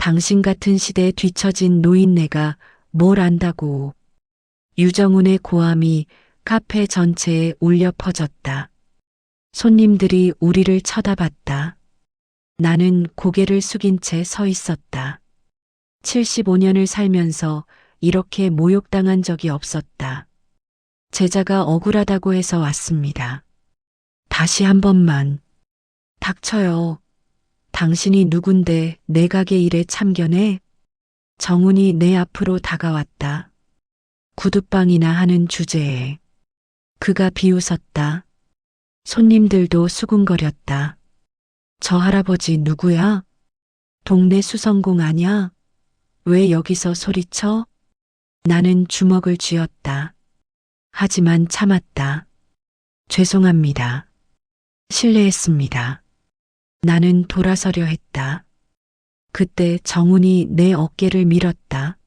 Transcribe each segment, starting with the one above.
당신 같은 시대에 뒤처진 노인네가 뭘 안다고. 유정훈의 고함이 카페 전체에 울려 퍼졌다. 손님들이 우리를 쳐다봤다. 나는 고개를 숙인 채 서 있었다. 75년을 살면서 이렇게 모욕당한 적이 없었다. 제자가 억울하다고 해서 왔습니다. 다시 한 번만. 닥쳐요. 당신이 누군데 내 가게 일에 참견해? 정훈이 내 앞으로 다가왔다. 구두방이나 하는 주제에. 그가 비웃었다. 손님들도 수군거렸다. 저 할아버지 누구야? 동네 수성공 아냐? 왜 여기서 소리쳐? 나는 주먹을 쥐었다. 하지만 참았다. 죄송합니다. 실례했습니다. 나는 돌아서려 했다. 그때 정훈이 내 어깨를 밀었다.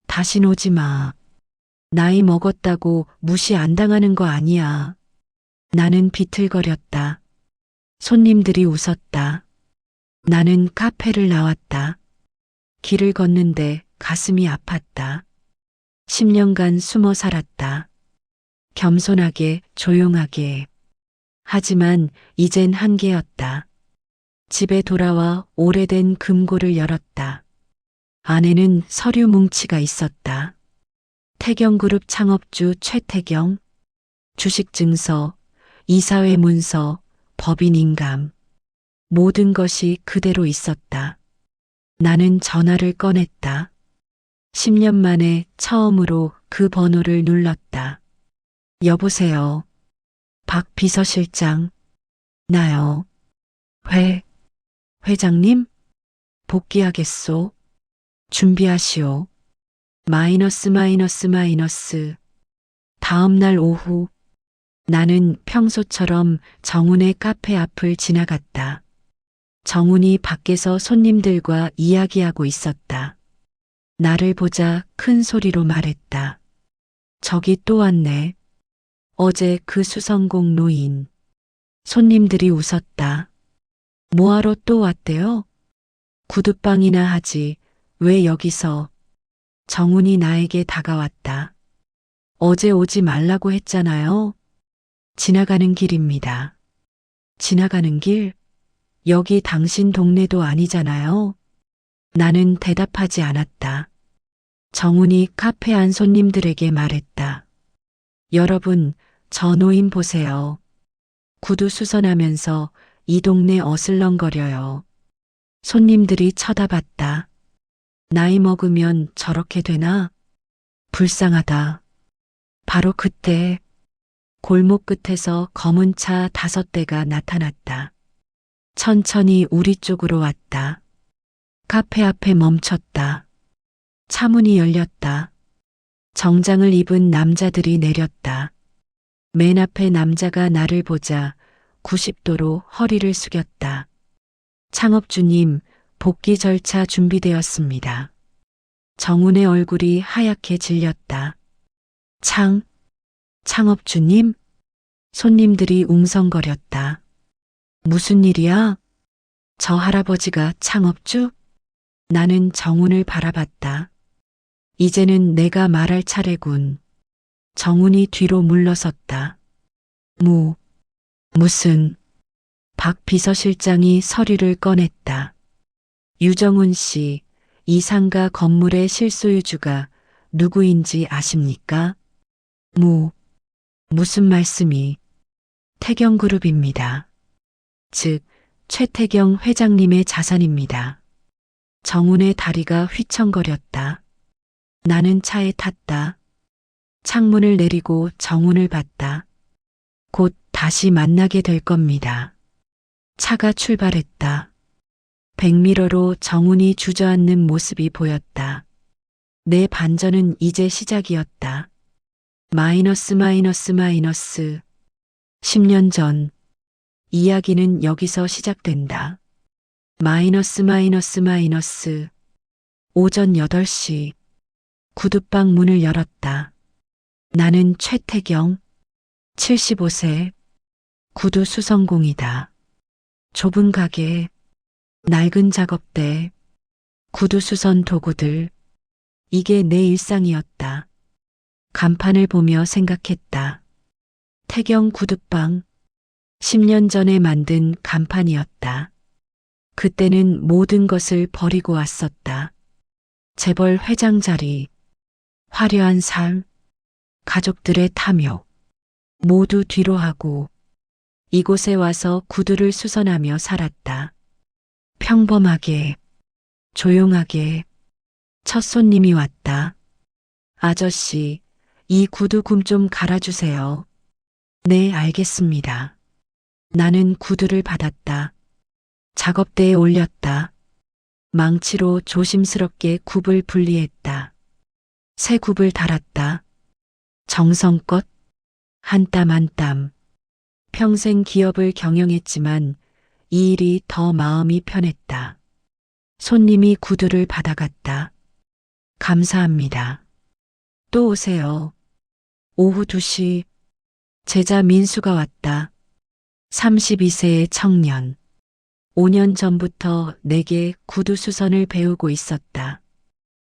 다신 오지 마. 나이 먹었다고 무시 안 당하는 거 아니야. 나는 비틀거렸다. 손님들이 웃었다. 나는 카페를 나왔다. 길을 걷는데 가슴이 아팠다. 10년간 숨어 살았다. 겸손하게, 조용하게. 하지만 이젠 한계였다. 집에 돌아와 오래된 금고를 열었다. 안에는 서류 뭉치가 있었다. 태경그룹 창업주 최태경, 주식증서, 이사회 문서, 법인 인감. 모든 것이 그대로 있었다. 나는 전화를 꺼냈다. 10년 만에 처음으로 그 번호를 눌렀다. 여보세요. 박 비서실장. 나요. 회장님? 복귀하겠소. 준비하시오. 마이너스. 다음 날 오후 나는 평소처럼 정훈의 카페 앞을 지나갔다. 정훈이 밖에서 손님들과 이야기하고 있었다. 나를 보자 큰 소리로 말했다. 저기 또 왔네. 어제 그 수성공 노인. 손님들이 웃었다. 뭐하러 또 왔대요? 구두방이나 하지. 왜 여기서? 정훈이 나에게 다가왔다. 어제 오지 말라고 했잖아요. 지나가는 길입니다. 지나가는 길? 여기 당신 동네도 아니잖아요. 나는 대답하지 않았다. 정훈이 카페 안 손님들에게 말했다. 여러분, 저 노인 보세요. 구두 수선하면서 이 동네 어슬렁거려요. 손님들이 쳐다봤다. 나이 먹으면 저렇게 되나? 불쌍하다. 바로 그때 골목 끝에서 검은 차 5대가 나타났다. 천천히 우리 쪽으로 왔다. 카페 앞에 멈췄다. 차 문이 열렸다. 정장을 입은 남자들이 내렸다. 맨 앞에 남자가 나를 보자 90도로 허리를 숙였다. 창업주님, 복귀 절차 준비되었습니다. 정훈의 얼굴이 하얗게 질렸다. 창업주님? 손님들이 웅성거렸다. 무슨 일이야? 저 할아버지가 창업주? 나는 정훈을 바라봤다. 이제는 내가 말할 차례군. 정훈이 뒤로 물러섰다. 무슨. 박 비서실장이 서류를 꺼냈다. 유정훈 씨, 이 상가 건물의 실소유주가 누구인지 아십니까? 무슨 말씀이? 태경그룹입니다. 즉, 최태경 회장님의 자산입니다. 정훈의 다리가 휘청거렸다. 나는 차에 탔다. 창문을 내리고 정훈을 봤다. 곧 다시 만나게 될 겁니다. 차가 출발했다. 백미러로 정훈이 주저앉는 모습이 보였다. 내 반전은 이제 시작이었다. 마이너스. 10년 전. 이야기는 여기서 시작된다. 마이너스. 오전 8시. 구두방 문을 열었다. 나는 최태경, 75세, 구두 수성공이다. 좁은 가게, 낡은 작업대, 구두 수선 도구들. 이게 내 일상이었다. 간판을 보며 생각했다. 태경 구두방. 10년 전에 만든 간판이었다. 그때는 모든 것을 버리고 왔었다. 재벌 회장 자리, 화려한 삶, 가족들의 탐욕, 모두 뒤로 하고 이곳에 와서 구두를 수선하며 살았다. 평범하게, 조용하게. 첫 손님이 왔다. 아저씨, 이 구두 굼 좀 갈아주세요. 네, 알겠습니다. 나는 구두를 받았다. 작업대에 올렸다. 망치로 조심스럽게 굽을 분리했다. 새 굽을 달았다. 정성껏 한 땀 한 땀. 평생 기업을 경영했지만 이 일이 더 마음이 편했다. 손님이 구두를 받아갔다. 감사합니다. 또 오세요. 오후 2시 제자 민수가 왔다. 32세의 청년. 5년 전부터 내게 구두 수선을 배우고 있었다.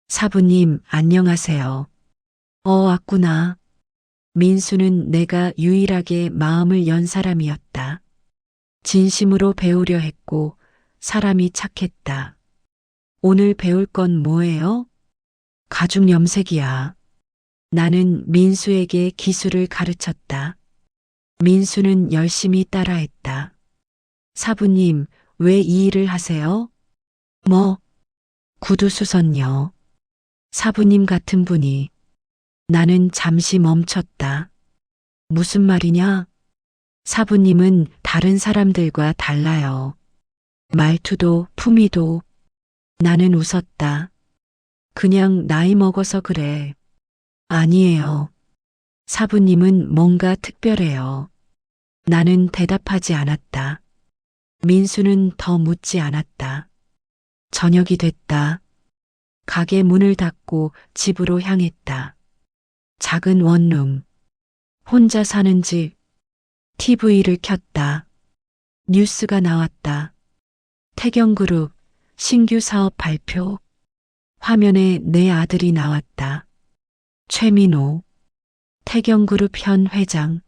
사부님, 안녕하세요. 왔구나. 민수는 내가 유일하게 마음을 연 사람이었다. 진심으로 배우려 했고 사람이 착했다. 오늘 배울 건 뭐예요? 가죽 염색이야. 나는 민수에게 기술을 가르쳤다. 민수는 열심히 따라했다. 사부님, 왜 이 일을 하세요? 구두 수선요. 사부님 같은 분이. 나는 잠시 멈췄다. 무슨 말이냐? 사부님은 다른 사람들과 달라요. 말투도 품위도. 나는 웃었다. 그냥 나이 먹어서 그래. 아니에요. 사부님은 뭔가 특별해요. 나는 대답하지 않았다. 민수는 더 묻지 않았다. 저녁이 됐다. 가게 문을 닫고 집으로 향했다. 작은 원룸. 혼자 사는 집. TV를 켰다. 뉴스가 나왔다. 태경그룹 신규 사업 발표. 화면에 내 아들이 나왔다. 최민호. 태경그룹 현 회장.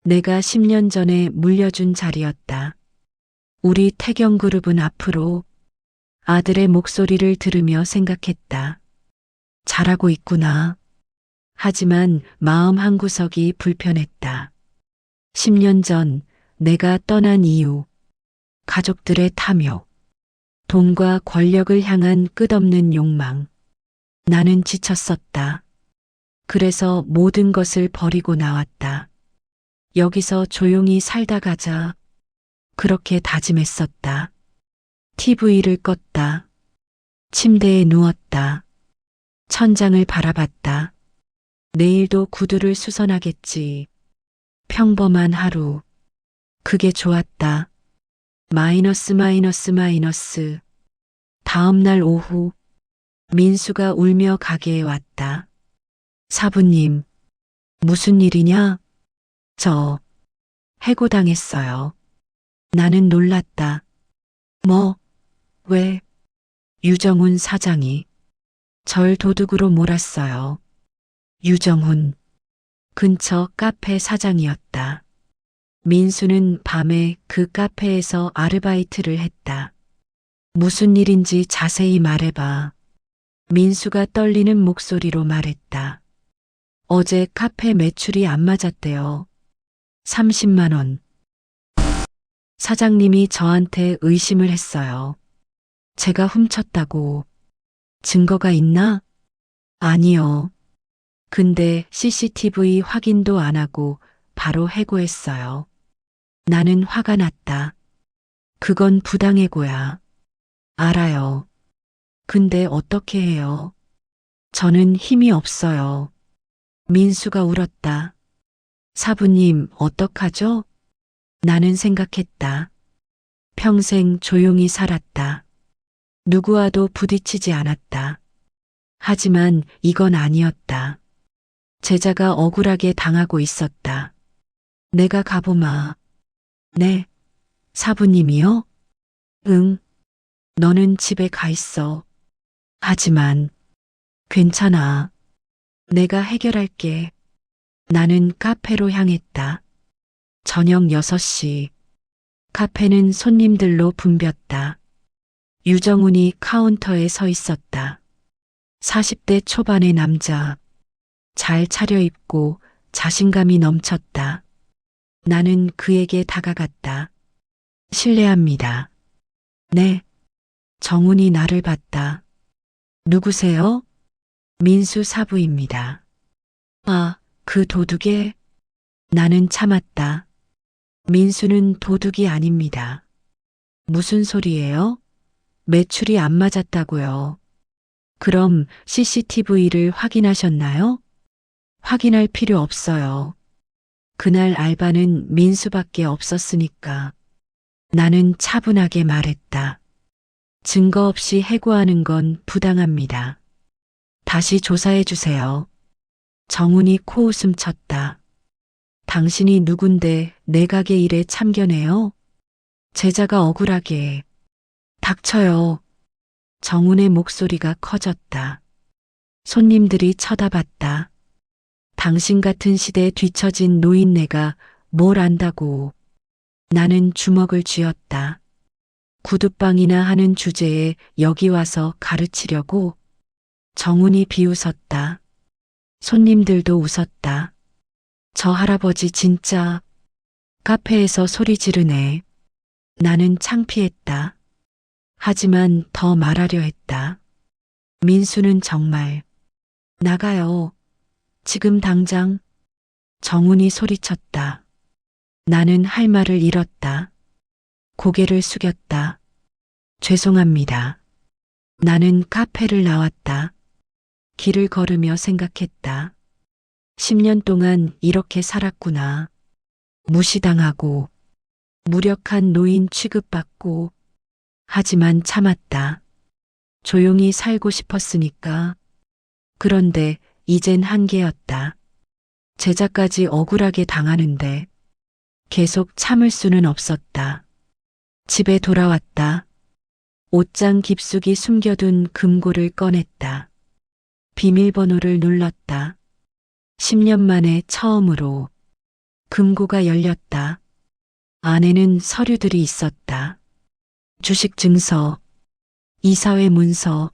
내가 10년 전에 물려준 자리였다. 우리 태경그룹은 앞으로. 아들의 목소리를 들으며 생각했다. 잘하고 있구나. 하지만 마음 한구석이 불편했다. 10년 전 내가 떠난 이유. 가족들의 탐욕. 돈과 권력을 향한 끝없는 욕망. 나는 지쳤었다. 그래서 모든 것을 버리고 나왔다. 여기서 조용히 살다 가자. 그렇게 다짐했었다. TV를 껐다. 침대에 누웠다. 천장을 바라봤다. 내일도 구두를 수선하겠지. 평범한 하루. 그게 좋았다. 마이너스. 다음 날 오후 민수가 울며 가게에 왔다. 사부님, 무슨 일이냐? 저 해고당했어요. 나는 놀랐다. 왜? 유정훈 사장이 절 도둑으로 몰았어요. 유정훈, 근처 카페 사장이었다. 민수는 밤에 그 카페에서 아르바이트를 했다. 무슨 일인지 자세히 말해봐. 민수가 떨리는 목소리로 말했다. 어제 카페 매출이 안 맞았대요. 30만 원. 사장님이 저한테 의심을 했어요. 제가 훔쳤다고. 증거가 있나? 아니요. 근데 CCTV 확인도 안 하고 바로 해고했어요. 나는 화가 났다. 그건 부당해고야. 알아요. 근데 어떻게 해요? 저는 힘이 없어요. 민수가 울었다. 사부님, 어떡하죠? 나는 생각했다. 평생 조용히 살았다. 누구와도 부딪히지 않았다. 하지만 이건 아니었다. 제자가 억울하게 당하고 있었다. 내가 가보마. 네. 사부님이요? 응. 너는 집에 가 있어. 하지만 괜찮아. 내가 해결할게. 나는 카페로 향했다. 저녁 6시. 카페는 손님들로 붐볐다. 유정훈이 카운터에 서 있었다. 40대 초반의 남자. 잘 차려입고 자신감이 넘쳤다. 나는 그에게 다가갔다. 실례합니다. 네. 정훈이 나를 봤다. 누구세요? 민수 사부입니다. 아, 그 도둑에? 나는 참았다. 민수는 도둑이 아닙니다. 무슨 소리예요? 매출이 안 맞았다고요. 그럼 CCTV를 확인하셨나요? 확인할 필요 없어요. 그날 알바는 민수밖에 없었으니까. 나는 차분하게 말했다. 증거 없이 해고하는 건 부당합니다. 다시 조사해 주세요. 정훈이 코웃음 쳤다. 당신이 누군데 내 가게 일에 참견해요? 제자가 억울하게. 닥쳐요. 정훈의 목소리가 커졌다. 손님들이 쳐다봤다. 당신 같은 시대에 뒤처진 노인네가 뭘 안다고. 나는 주먹을 쥐었다. 구두방이나 하는 주제에 여기 와서 가르치려고. 정훈이 비웃었다. 손님들도 웃었다. 저 할아버지 진짜 카페에서 소리 지르네. 나는 창피했다. 하지만 더 말하려 했다. 민수는 정말 나가요. 지금 당장. 정훈이 소리쳤다. 나는 할 말을 잃었다. 고개를 숙였다. 죄송합니다. 나는 카페를 나왔다. 길을 걸으며 생각했다. 10년 동안 이렇게 살았구나. 무시당하고, 무력한 노인 취급받고, 하지만 참았다. 조용히 살고 싶었으니까. 그런데 이젠 한계였다. 제자까지 억울하게 당하는데 계속 참을 수는 없었다. 집에 돌아왔다. 옷장 깊숙이 숨겨둔 금고를 꺼냈다. 비밀번호를 눌렀다. 10년 만에 처음으로 금고가 열렸다. 안에는 서류들이 있었다. 주식 증서, 이사회 문서,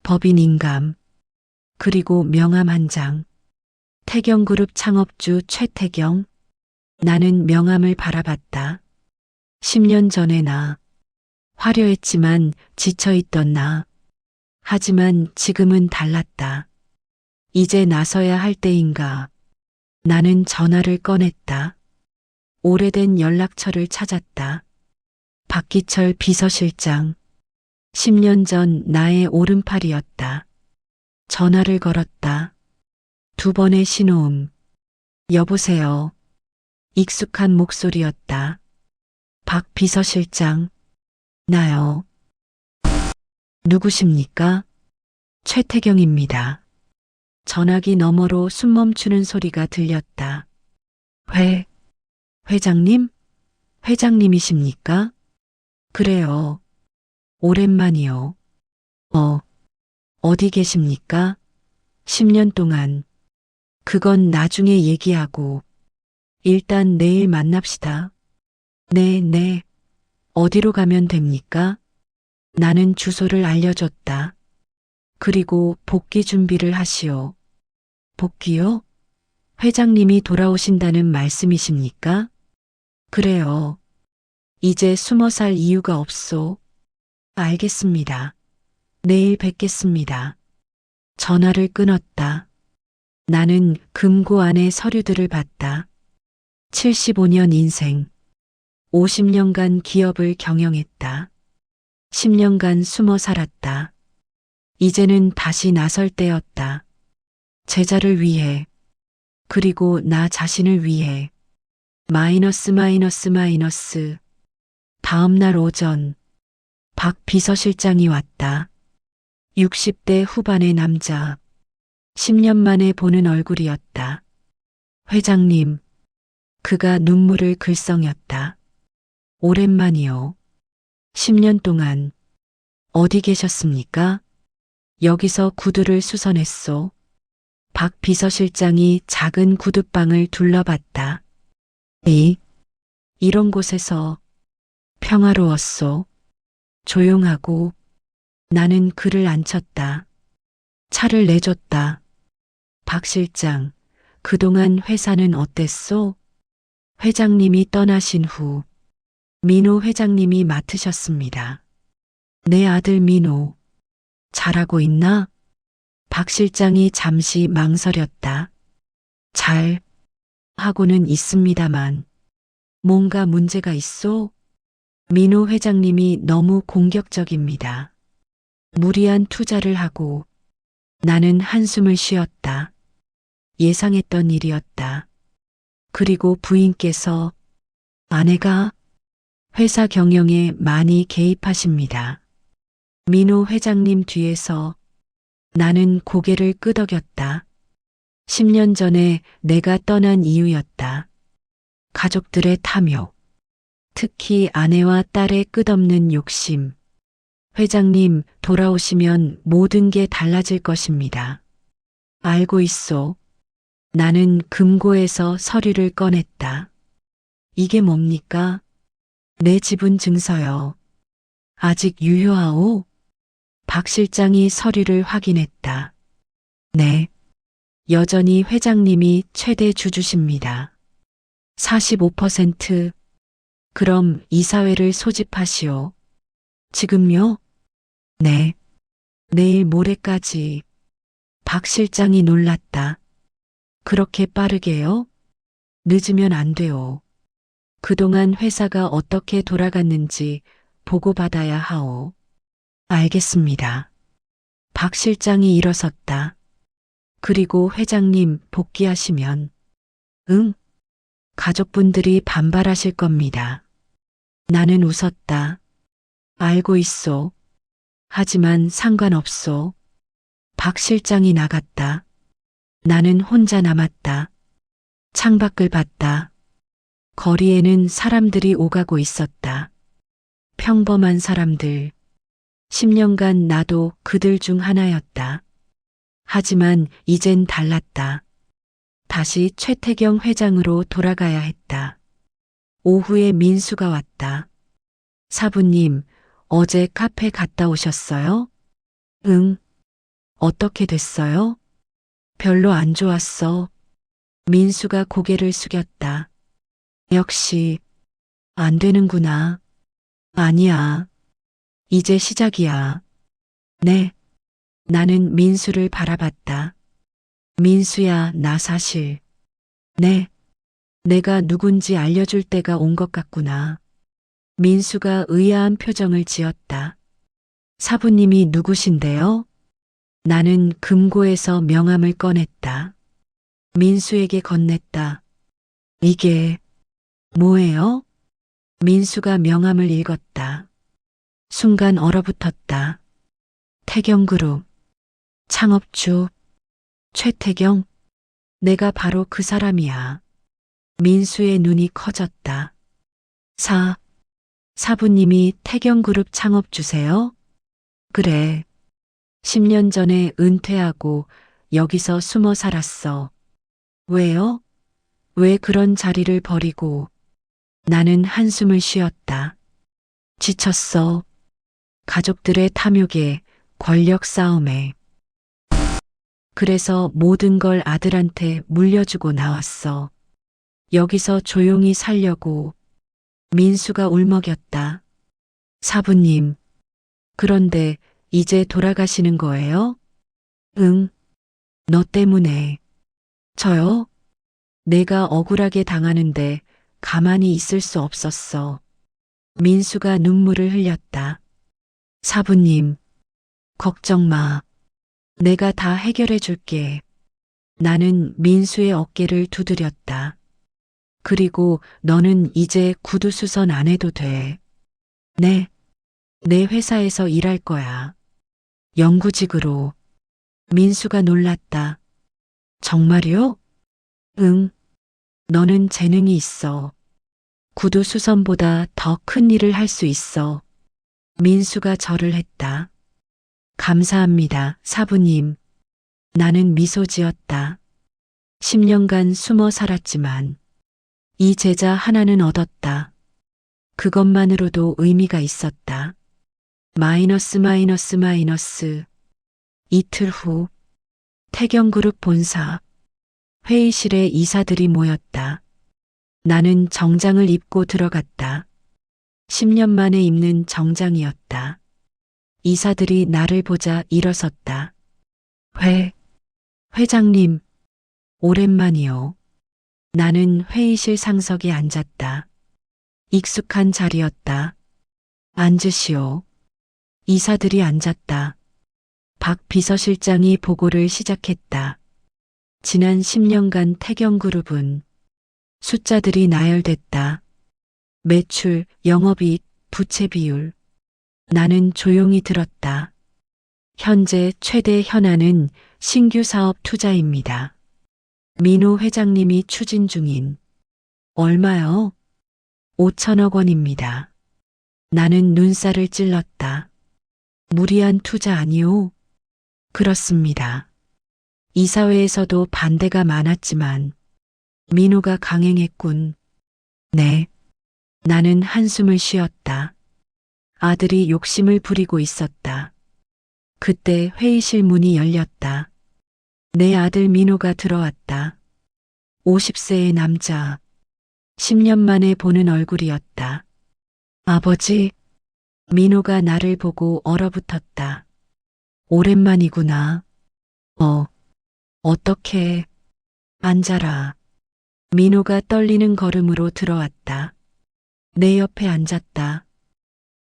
법인 인감, 그리고 명함 한 장. 태경그룹 창업주 최태경. 나는 명함을 바라봤다. 10년 전의 나. 화려했지만 지쳐있던 나. 하지만 지금은 달랐다. 이제 나서야 할 때인가. 나는 전화를 꺼냈다. 오래된 연락처를 찾았다. 박기철 비서실장. 10년 전 나의 오른팔이었다. 전화를 걸었다. 2번의 신호음. 여보세요. 익숙한 목소리였다. 박 비서실장. 나요. 누구십니까? 최태경입니다. 전화기 너머로 숨멈추는 소리가 들렸다. 회장님? 회장님이십니까? 그래요. 오랜만이요. 어디 계십니까? 10년 동안. 그건 나중에 얘기하고. 일단 내일 만납시다. 네. 어디로 가면 됩니까? 나는 주소를 알려줬다. 그리고 복귀 준비를 하시오. 복귀요? 회장님이 돌아오신다는 말씀이십니까? 그래요. 이제 숨어 살 이유가 없소. 알겠습니다. 내일 뵙겠습니다. 전화를 끊었다. 나는 금고 안의 서류들을 봤다. 75년 인생. 50년간 기업을 경영했다. 10년간 숨어 살았다. 이제는 다시 나설 때였다. 제자를 위해, 그리고 나 자신을 위해. 마이너스. 다음 날 오전, 박 비서실장이 왔다. 60대 후반의 남자. 10년 만에 보는 얼굴이었다. 회장님. 그가 눈물을 글썽였다. 오랜만이요. 10년 동안 어디 계셨습니까? 여기서 구두를 수선했소. 박 비서실장이 작은 구두방을 둘러봤다. 이런 곳에서 평화로웠소. 조용하고 나는 그를 앉혔다. 차를 내줬다. 박 실장, 그동안 회사는 어땠소? 회장님이 떠나신 후 민호 회장님이 맡으셨습니다. 내 아들 민호, 잘하고 있나? 박 실장이 잠시 망설였다. 잘 하고는 있습니다만 뭔가 문제가 있소? 민호 회장님이 너무 공격적입니다. 무리한 투자를 하고 나는 한숨을 쉬었다. 예상했던 일이었다. 그리고 부인께서 아내가 회사 경영에 많이 개입하십니다. 민호 회장님 뒤에서 나는 고개를 끄덕였다. 10년 전에 내가 떠난 이유였다. 가족들의 탐욕, 특히 아내와 딸의 끝없는 욕심. 회장님 돌아오시면 모든 게 달라질 것입니다. 알고 있소. 나는 금고에서 서류를 꺼냈다. 이게 뭡니까? 내 지분 증서요. 아직 유효하오? 박 실장이 서류를 확인했다. 네. 여전히 회장님이 최대 주주십니다. 45%. 그럼 이사회를 소집하시오. 지금요? 네. 내일 모레까지. 박 실장이 놀랐다. 그렇게 빠르게요? 늦으면 안 돼요. 그동안 회사가 어떻게 돌아갔는지 보고받아야 하오. 알겠습니다. 박 실장이 일어섰다. 그리고 회장님 복귀하시면 응? 가족분들이 반발하실 겁니다. 나는 웃었다. 알고 있소. 하지만 상관없소. 박 실장이 나갔다. 나는 혼자 남았다. 창밖을 봤다. 거리에는 사람들이 오가고 있었다. 평범한 사람들. 10년간 나도 그들 중 하나였다. 하지만 이젠 달랐다. 다시 최태경 회장으로 돌아가야 했다. 오후에 민수가 왔다. 사부님, 어제 카페 갔다 오셨어요? 응. 어떻게 됐어요? 별로 안 좋았어. 민수가 고개를 숙였다. 역시 안 되는구나. 아니야. 이제 시작이야. 네. 나는 민수를 바라봤다. 민수야, 나 사실. 네. 내가 누군지 알려줄 때가 온 것 같구나. 민수가 의아한 표정을 지었다. 사부님이 누구신데요? 나는 금고에서 명함을 꺼냈다. 민수에게 건넸다. 이게 뭐예요? 민수가 명함을 읽었다. 순간 얼어붙었다. 태경그룹, 창업주, 최태경, 내가 바로 그 사람이야. 민수의 눈이 커졌다. 사부님이 태경그룹 창업주세요? 그래. 10년 전에 은퇴하고 여기서 숨어 살았어. 왜요? 왜 그런 자리를 버리고? 나는 한숨을 쉬었다. 지쳤어. 가족들의 탐욕에, 권력 싸움에. 그래서 모든 걸 아들한테 물려주고 나왔어. 여기서 조용히 살려고. 민수가 울먹였다. 사부님, 그런데 이제 돌아가시는 거예요? 응. 너 때문에. 저요? 내가 억울하게 당하는데 가만히 있을 수 없었어. 민수가 눈물을 흘렸다. 사부님, 걱정 마. 내가 다 해결해 줄게. 나는 민수의 어깨를 두드렸다. 그리고 너는 이제 구두 수선 안 해도 돼. 네. 내 회사에서 일할 거야. 영구직으로. 민수가 놀랐다. 정말요? 응. 너는 재능이 있어. 구두 수선보다 더 큰 일을 할 수 있어. 민수가 절을 했다. 감사합니다, 사부님. 나는 미소 지었다. 10년간 숨어 살았지만 이 제자 하나는 얻었다. 그것만으로도 의미가 있었다. 마이너스 마이너스 마이너스. 이틀 후 태경그룹 본사 회의실에 이사들이 모였다. 나는 정장을 입고 들어갔다. 10년 만에 입는 정장이었다. 이사들이 나를 보자 일어섰다. 회장님, 오랜만이요. 나는 회의실 상석에 앉았다. 익숙한 자리였다. 앉으시오. 이사들이 앉았다. 박 비서실장이 보고를 시작했다. 지난 10년간 태경그룹은 숫자들이 나열됐다. 매출, 영업이익, 부채 비율. 나는 조용히 들었다. 현재 최대 현안은 신규 사업 투자입니다. 민호 회장님이 추진 중인. 얼마요? 5천억 원입니다. 나는 눈살을 찔렀다. 무리한 투자 아니오? 그렇습니다. 이사회에서도 반대가 많았지만 민호가 강행했군. 네. 나는 한숨을 쉬었다. 아들이 욕심을 부리고 있었다. 그때 회의실 문이 열렸다. 내 아들 민호가 들어왔다. 50세의 남자. 10년 만에 보는 얼굴이었다. 아버지, 민호가 나를 보고 얼어붙었다. 오랜만이구나. 어떻게? 앉아라. 민호가 떨리는 걸음으로 들어왔다. 내 옆에 앉았다.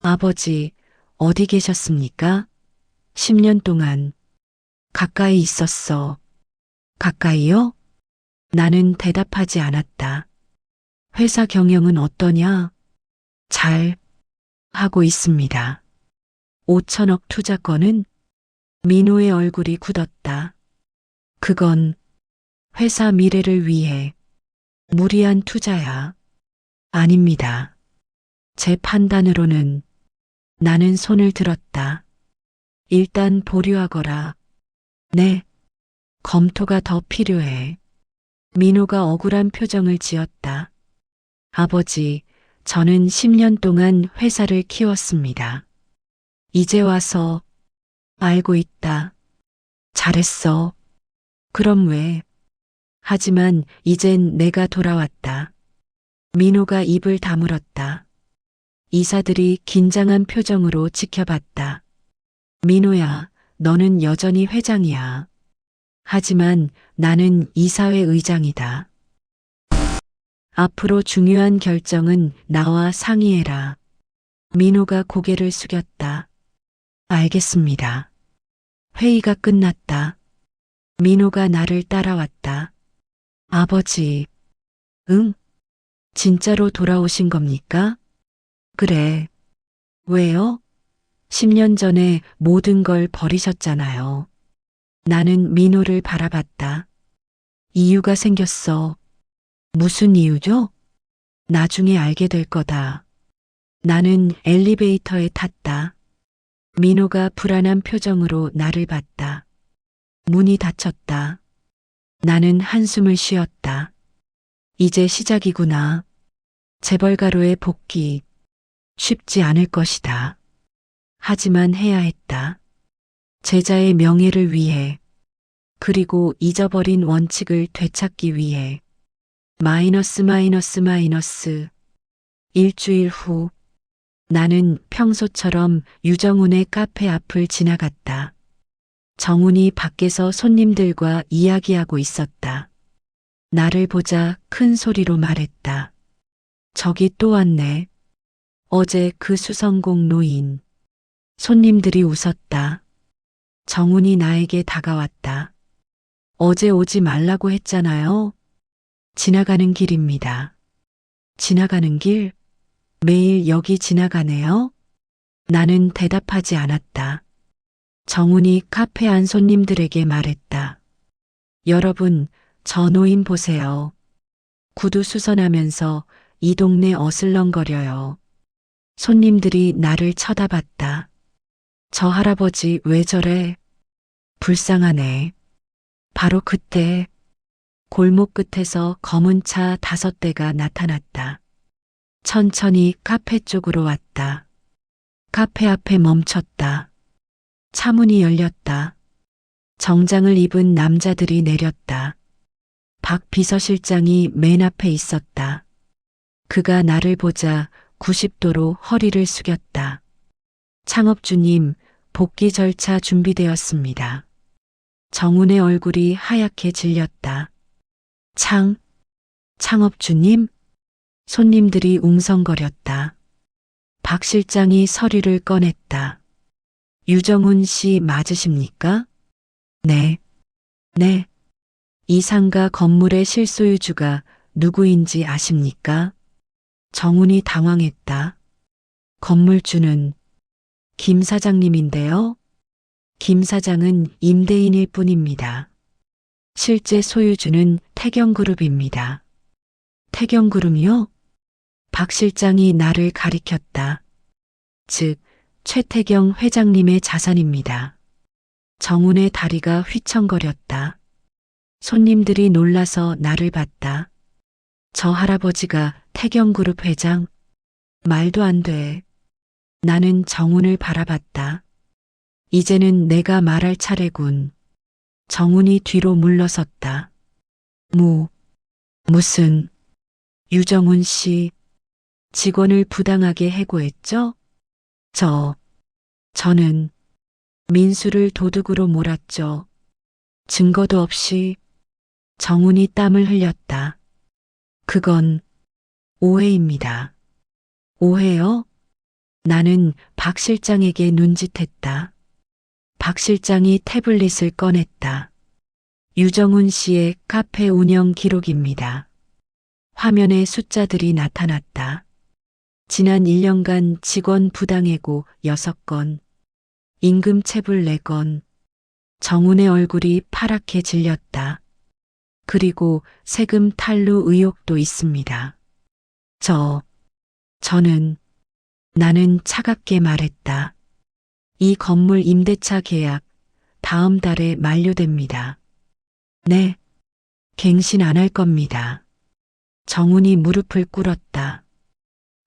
아버지, 어디 계셨습니까? 10년 동안. 가까이 있었어. 가까이요? 나는 대답하지 않았다. 회사 경영은 어떠냐? 잘 하고 있습니다. 5천억 투자권은? 민호의 얼굴이 굳었다. 그건 회사 미래를 위해 무리한 투자야. 아닙니다. 제 판단으로는. 나는 손을 들었다. 일단 보류하거라. 네. 검토가 더 필요해. 민호가 억울한 표정을 지었다. 아버지, 저는 10년 동안 회사를 키웠습니다. 이제 와서 알고 있다. 잘했어. 그럼 왜? 하지만 이젠 내가 돌아왔다. 민호가 입을 다물었다. 이사들이 긴장한 표정으로 지켜봤다. 민호야, 너는 여전히 회장이야. 하지만 나는 이사회 의장이다. 앞으로 중요한 결정은 나와 상의해라. 민호가 고개를 숙였다. 알겠습니다. 회의가 끝났다. 민호가 나를 따라왔다. 아버지, 응? 진짜로 돌아오신 겁니까? 그래. 왜요? 10년 전에 모든 걸 버리셨잖아요. 나는 민호를 바라봤다. 이유가 생겼어. 무슨 이유죠? 나중에 알게 될 거다. 나는 엘리베이터에 탔다. 민호가 불안한 표정으로 나를 봤다. 문이 닫혔다. 나는 한숨을 쉬었다. 이제 시작이구나. 재벌가로의 복귀. 쉽지 않을 것이다. 하지만 해야 했다. 제자의 명예를 위해, 그리고 잊어버린 원칙을 되찾기 위해. 마이너스 마이너스 마이너스. 일주일 후 나는 평소처럼 유정훈의 카페 앞을 지나갔다. 정훈이 밖에서 손님들과 이야기하고 있었다. 나를 보자 큰 소리로 말했다. 저기 또 왔네. 어제 그 수성공 노인. 손님들이 웃었다. 정훈이 나에게 다가왔다. 어제 오지 말라고 했잖아요. 지나가는 길입니다. 지나가는 길? 매일 여기 지나가네요? 나는 대답하지 않았다. 정훈이 카페 안 손님들에게 말했다. 여러분, 저 노인 보세요. 구두 수선하면서 이 동네 어슬렁거려요. 손님들이 나를 쳐다봤다. 저 할아버지 왜 저래? 불쌍하네. 바로 그때 골목 끝에서 검은 차 5대가 나타났다. 천천히 카페 쪽으로 왔다. 카페 앞에 멈췄다. 차 문이 열렸다. 정장을 입은 남자들이 내렸다. 박 비서실장이 맨 앞에 있었다. 그가 나를 보자 90도로 허리를 숙였다. 창업주님, 복귀 절차 준비되었습니다. 정훈의 얼굴이 하얗게 질렸다. 창업주님? 손님들이 웅성거렸다. 박 실장이 서류를 꺼냈다. 유정훈 씨 맞으십니까? 네. 네. 이 상가 건물의 실소유주가 누구인지 아십니까? 정훈이 당황했다. 건물주는 김 사장님인데요. 김 사장은 임대인일 뿐입니다. 실제 소유주는 태경그룹입니다. 태경그룹이요? 박 실장이 나를 가리켰다. 즉, 최태경 회장님의 자산입니다. 정훈의 다리가 휘청거렸다. 손님들이 놀라서 나를 봤다. 저 할아버지가 태경그룹 회장? 말도 안 돼. 나는 정훈을 바라봤다. 이제는 내가 말할 차례군. 정훈이 뒤로 물러섰다. 무슨, 유정훈 씨, 직원을 부당하게 해고했죠? 저는 민수를 도둑으로 몰았죠. 증거도 없이. 정훈이 땀을 흘렸다. 그건 오해입니다. 오해요? 나는 박 실장에게 눈짓했다. 박 실장이 태블릿을 꺼냈다. 유정훈 씨의 카페 운영 기록입니다. 화면에 숫자들이 나타났다. 지난 1년간 직원 부당해고 6건, 임금체불 4건, 정훈의 얼굴이 파랗게 질렸다. 그리고 세금 탈루 의혹도 있습니다. 나는 차갑게 말했다. 이 건물 임대차 계약 다음 달에 만료됩니다. 네, 갱신 안 할 겁니다. 정훈이 무릎을 꿇었다.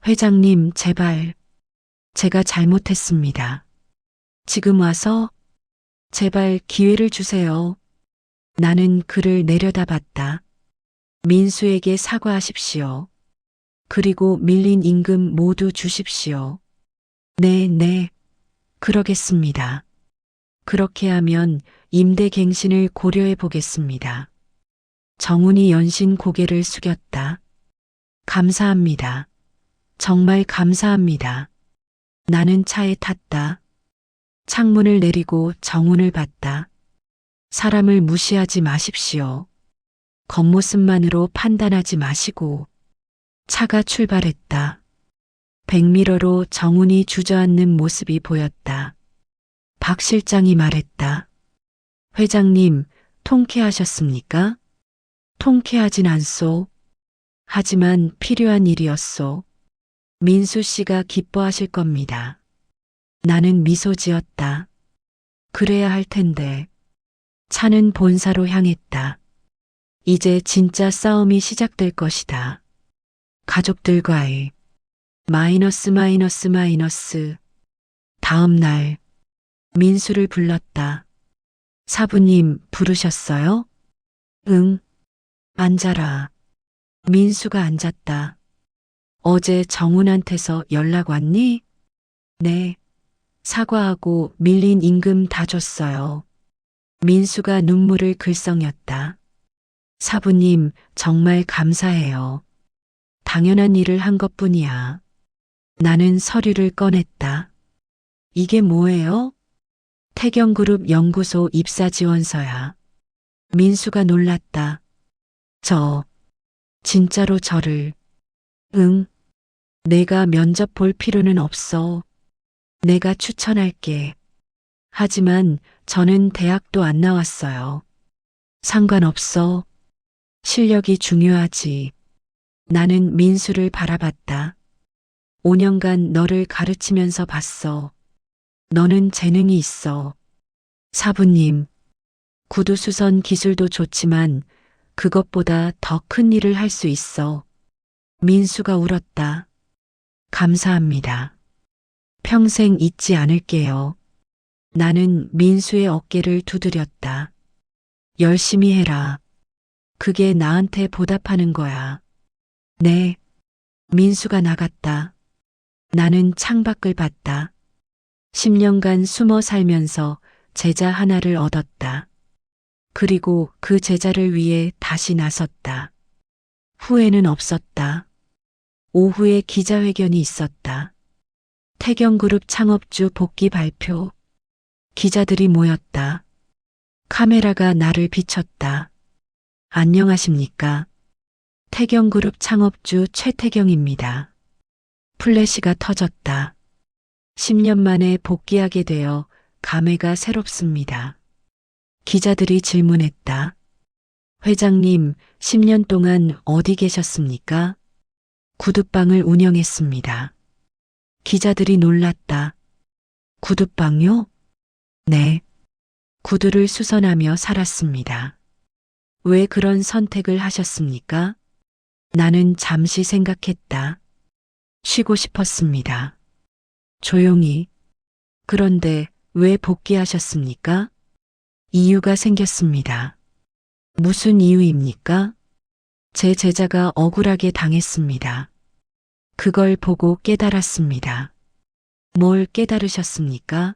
회장님, 제발. 제가 잘못했습니다. 지금 와서 제발 기회를 주세요. 나는 그를 내려다봤다. 민수에게 사과하십시오. 그리고 밀린 임금 모두 주십시오. 네, 그러겠습니다. 그렇게 하면 임대 갱신을 고려해 보겠습니다. 정훈이 연신 고개를 숙였다. 감사합니다. 정말 감사합니다. 나는 차에 탔다. 창문을 내리고 정훈을 봤다. 사람을 무시하지 마십시오. 겉모습만으로 판단하지 마시고. 차가 출발했다. 백미러로 정훈이 주저앉는 모습이 보였다. 박 실장이 말했다. 회장님, 통쾌하셨습니까? 통쾌하진 않소. 하지만 필요한 일이었소. 민수 씨가 기뻐하실 겁니다. 나는 미소 지었다. 그래야 할 텐데. 차는 본사로 향했다. 이제 진짜 싸움이 시작될 것이다. 가족들과의 마이너스. 다음 날 민수를 불렀다. 사부님 부르셨어요? 응. 앉아라. 민수가 앉았다. 어제 정훈한테서 연락 왔니? 네. 사과하고 밀린 임금 다 줬어요. 민수가 눈물을 글썽였다. 사부님, 정말 감사해요. 당연한 일을 한 것뿐이야. 나는 서류를 꺼냈다. 이게 뭐예요? 태경그룹 연구소 입사 지원서야. 민수가 놀랐다. 진짜로 저를. 응. 내가 면접 볼 필요는 없어. 내가 추천할게. 하지만 저는 대학도 안 나왔어요. 상관없어. 실력이 중요하지. 나는 민수를 바라봤다. 5년간 너를 가르치면서 봤어. 너는 재능이 있어. 사부님, 구두수선 기술도 좋지만 그것보다 더 큰 일을 할 수 있어. 민수가 울었다. 감사합니다. 평생 잊지 않을게요. 나는 민수의 어깨를 두드렸다. 열심히 해라. 그게 나한테 보답하는 거야. 네. 민수가 나갔다. 나는 창밖을 봤다. 10년간 숨어 살면서 제자 하나를 얻었다. 그리고 그 제자를 위해 다시 나섰다. 후회는 없었다. 오후에 기자회견이 있었다. 태경그룹 창업주 복귀 발표. 기자들이 모였다. 카메라가 나를 비췄다. 안녕하십니까? 태경그룹 창업주 최태경입니다. 플래시가 터졌다. 10년 만에 복귀하게 되어 감회가 새롭습니다. 기자들이 질문했다. 회장님, 10년 동안 어디 계셨습니까? 구두방을 운영했습니다. 기자들이 놀랐다. 구두방요? 네. 구두를 수선하며 살았습니다. 왜 그런 선택을 하셨습니까? 나는 잠시 생각했다. 쉬고 싶었습니다. 조용히. 그런데 왜 복귀하셨습니까? 이유가 생겼습니다. 무슨 이유입니까? 제 제자가 억울하게 당했습니다. 그걸 보고 깨달았습니다. 뭘 깨달으셨습니까?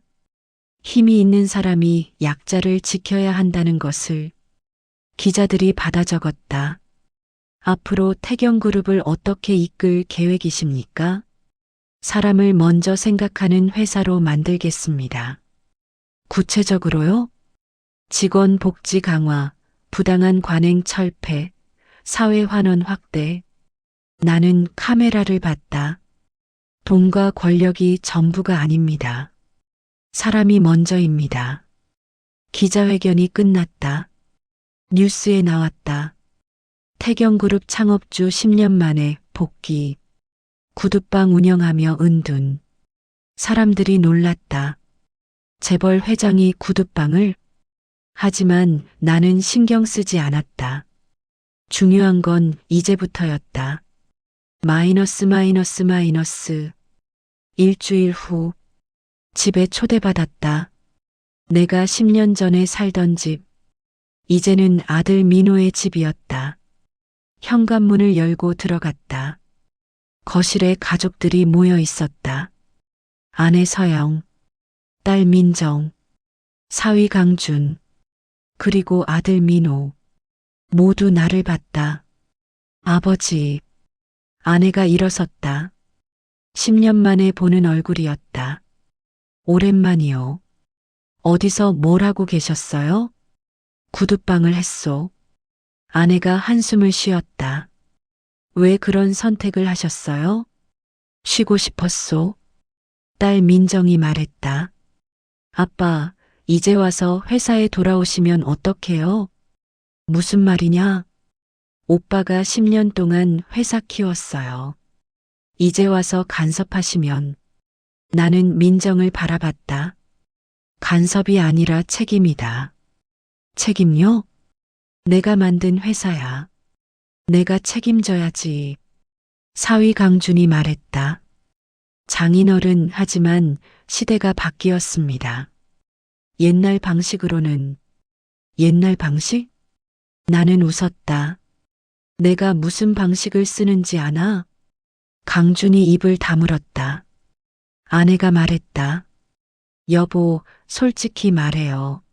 힘이 있는 사람이 약자를 지켜야 한다는 것을. 기자들이 받아 적었다. 앞으로 태경그룹을 어떻게 이끌 계획이십니까? 사람을 먼저 생각하는 회사로 만들겠습니다. 구체적으로요? 직원 복지 강화, 부당한 관행 철폐, 사회 환원 확대. 나는 카메라를 봤다. 돈과 권력이 전부가 아닙니다. 사람이 먼저입니다. 기자회견이 끝났다. 뉴스에 나왔다. 태경그룹 창업주 10년 만에 복귀. 구두방 운영하며 은둔. 사람들이 놀랐다. 재벌 회장이 구두방을? 하지만 나는 신경 쓰지 않았다. 중요한 건 이제부터였다. 마이너스. 일주일 후 집에 초대받았다. 내가 10년 전에 살던 집. 이제는 아들 민호의 집이었다. 현관문을 열고 들어갔다. 거실에 가족들이 모여 있었다. 아내 서영, 딸 민정, 사위 강준, 그리고 아들 민호. 모두 나를 봤다. 아버지. 아내가 일어섰다. 10년 만에 보는 얼굴이었다. 오랜만이요. 어디서 뭘 하고 계셨어요? 구두방을 했소. 아내가 한숨을 쉬었다. 왜 그런 선택을 하셨어요? 쉬고 싶었소. 딸 민정이 말했다. 아빠, 이제 와서 회사에 돌아오시면 어떡해요? 무슨 말이냐? 오빠가 10년 동안 회사 키웠어요. 이제 와서 간섭하시면. 나는 민정을 바라봤다. 간섭이 아니라 책임이다. 책임요? 내가 만든 회사야. 내가 책임져야지. 사위 강준이 말했다. 장인어른 하지만 시대가 바뀌었습니다. 옛날 방식으로는. 옛날 방식? 나는 웃었다. 내가 무슨 방식을 쓰는지 아나? 강준이 입을 다물었다. 아내가 말했다. 여보, 솔직히 말해요.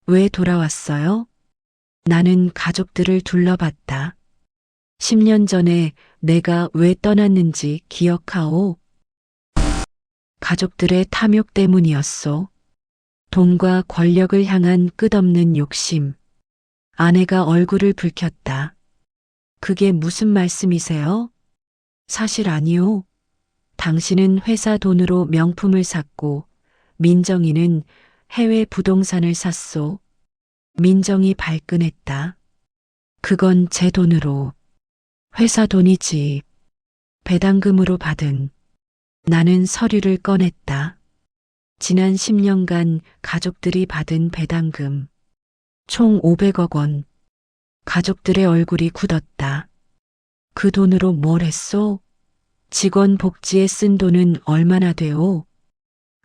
왜 돌아왔어요? 나는 가족들을 둘러봤다. 10년 전에 내가 왜 떠났는지 기억하오? 가족들의 탐욕 때문이었소. 돈과 권력을 향한 끝없는 욕심. 아내가 얼굴을 붉혔다. 그게 무슨 말씀이세요? 사실 아니오. 당신은 회사 돈으로 명품을 샀고 민정이는 해외 부동산을 샀소. 민정이 발끈했다. 그건 제 돈으로. 회사 돈이지. 배당금으로 받은. 나는 서류를 꺼냈다. 지난 10년간 가족들이 받은 배당금 총 500억 원. 가족들의 얼굴이 굳었다. 그 돈으로 뭘 했소? 직원 복지에 쓴 돈은 얼마나 돼요?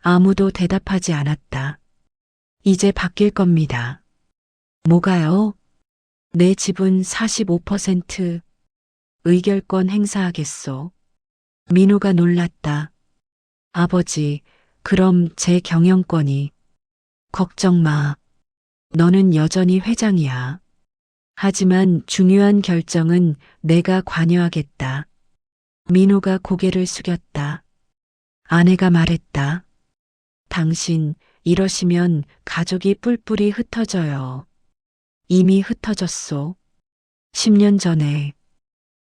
아무도 대답하지 않았다. 이제 바뀔 겁니다. 뭐가요? 내 지분 45% 의결권 행사하겠소. 민호가 놀랐다. 아버지, 그럼 제 경영권이. 걱정 마. 너는 여전히 회장이야. 하지만 중요한 결정은 내가 관여하겠다. 민호가 고개를 숙였다. 아내가 말했다. 당신 이러시면 가족이 뿔뿔이 흩어져요. 이미 흩어졌소. 10년 전에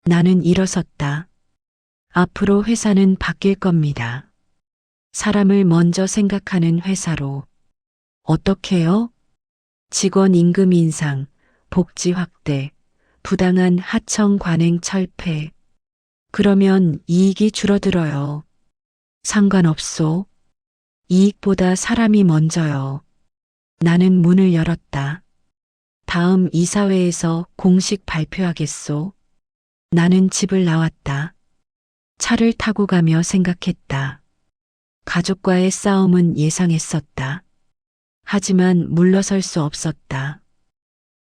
나는 일어섰다. 앞으로 회사는 바뀔 겁니다. 사람을 먼저 생각하는 회사로. 어떻게요? 직원 임금 인상, 복지 확대, 부당한 하청 관행 철폐. 그러면 이익이 줄어들어요. 상관없소. 이익보다 사람이 먼저요. 나는 문을 열었다. 다음 이사회에서 공식 발표하겠소. 나는 집을 나왔다. 차를 타고 가며 생각했다. 가족과의 싸움은 예상했었다. 하지만 물러설 수 없었다.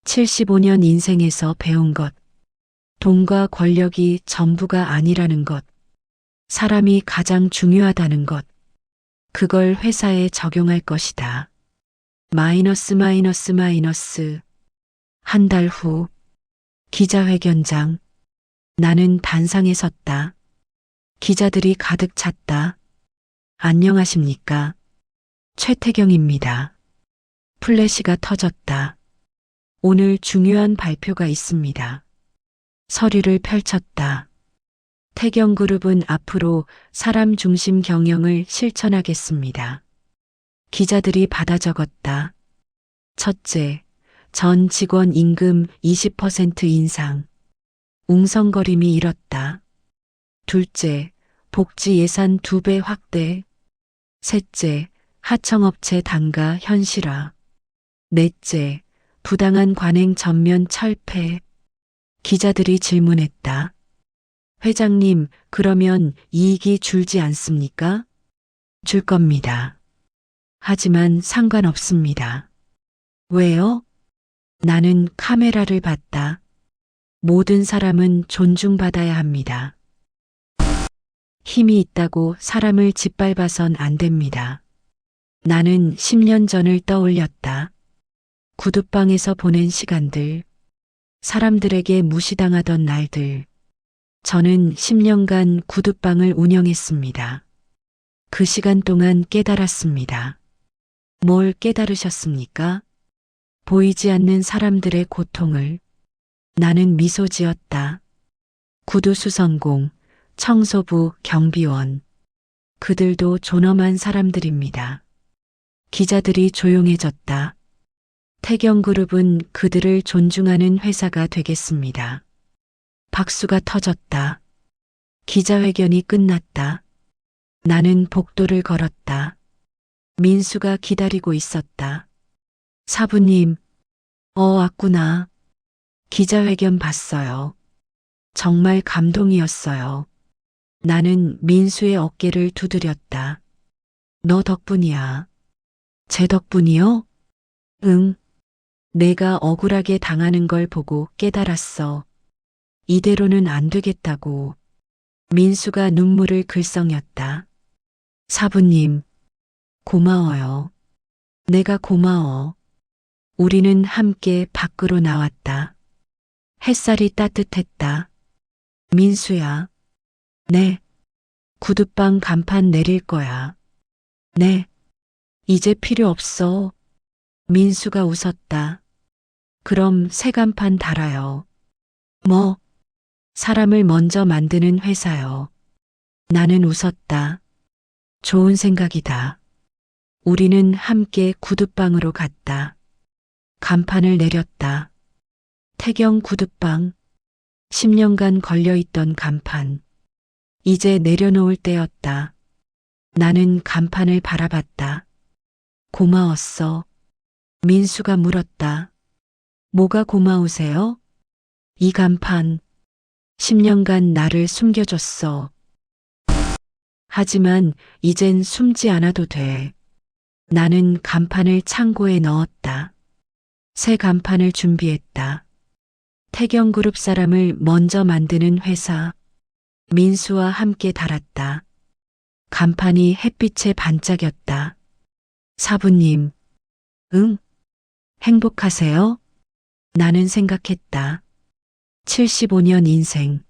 75년 인생에서 배운 것. 돈과 권력이 전부가 아니라는 것. 사람이 가장 중요하다는 것. 그걸 회사에 적용할 것이다. 마이너스. 한 달 후 기자회견장. 나는 단상에 섰다. 기자들이 가득 찼다. 안녕하십니까? 최태경입니다. 플래시가 터졌다. 오늘 중요한 발표가 있습니다. 서류를 펼쳤다. 태경그룹은 앞으로 사람 중심 경영을 실천하겠습니다. 기자들이 받아 적었다. 첫째, 전 직원 임금 20% 인상. 웅성거림이 일었다. 둘째, 복지 예산 2배 확대. 셋째, 하청업체 단가 현실화. 넷째, 부당한 관행 전면 철폐. 기자들이 질문했다. 회장님, 그러면 이익이 줄지 않습니까? 줄 겁니다. 하지만 상관없습니다. 왜요? 나는 카메라를 봤다. 모든 사람은 존중받아야 합니다. 힘이 있다고 사람을 짓밟아선 안 됩니다. 나는 10년 전을 떠올렸다. 구두방에서 보낸 시간들, 사람들에게 무시당하던 날들. 저는 10년간 구두방을 운영했습니다. 그 시간 동안 깨달았습니다. 뭘 깨달으셨습니까? 보이지 않는 사람들의 고통을. 나는 미소 지었다. 구두수선공, 청소부, 경비원. 그들도 존엄한 사람들입니다. 기자들이 조용해졌다. 태경그룹은 그들을 존중하는 회사가 되겠습니다. 박수가 터졌다. 기자회견이 끝났다. 나는 복도를 걸었다. 민수가 기다리고 있었다. 사부님, 왔구나. 기자회견 봤어요. 정말 감동이었어요. 나는 민수의 어깨를 두드렸다. 너 덕분이야. 제 덕분이요? 응. 내가 억울하게 당하는 걸 보고 깨달았어. 이대로는 안 되겠다고. 민수가 눈물을 글썽였다. 사부님, 고마워요. 내가 고마워. 우리는 함께 밖으로 나왔다. 햇살이 따뜻했다. 민수야. 네. 구두방 간판 내릴 거야. 네. 이제 필요 없어. 민수가 웃었다. 그럼 새 간판 달아요. 뭐? 사람을 먼저 만드는 회사요. 나는 웃었다. 좋은 생각이다. 우리는 함께 구두방으로 갔다. 간판을 내렸다. 태경 구두방. 10년간 걸려있던 간판. 이제 내려놓을 때였다. 나는 간판을 바라봤다. 고마웠어. 민수가 물었다. 뭐가 고마우세요? 이 간판. 10년간 나를 숨겨줬어. 하지만 이젠 숨지 않아도 돼. 나는 간판을 창고에 넣었다. 새 간판을 준비했다. 태경그룹 사람을 먼저 만드는 회사. 민수와 함께 달았다. 간판이 햇빛에 반짝였다. 사부님. 응? 행복하세요? 나는 생각했다. 75년 인생.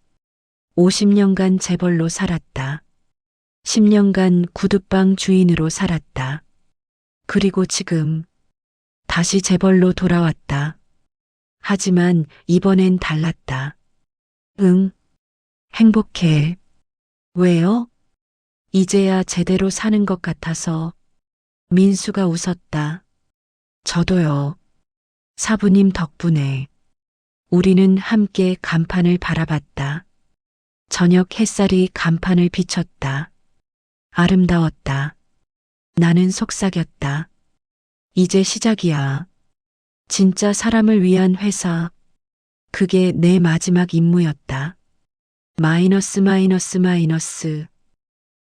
50년간 재벌로 살았다. 10년간 구두방 주인으로 살았다. 그리고 지금 다시 재벌로 돌아왔다. 하지만 이번엔 달랐다. 응, 행복해. 왜요? 이제야 제대로 사는 것 같아서. 민수가 웃었다. 저도요. 사부님 덕분에. 우리는 함께 간판을 바라봤다. 저녁 햇살이 간판을 비췄다. 아름다웠다. 나는 속삭였다. 이제 시작이야. 진짜 사람을 위한 회사. 그게 내 마지막 임무였다. 마이너스 마이너스 마이너스.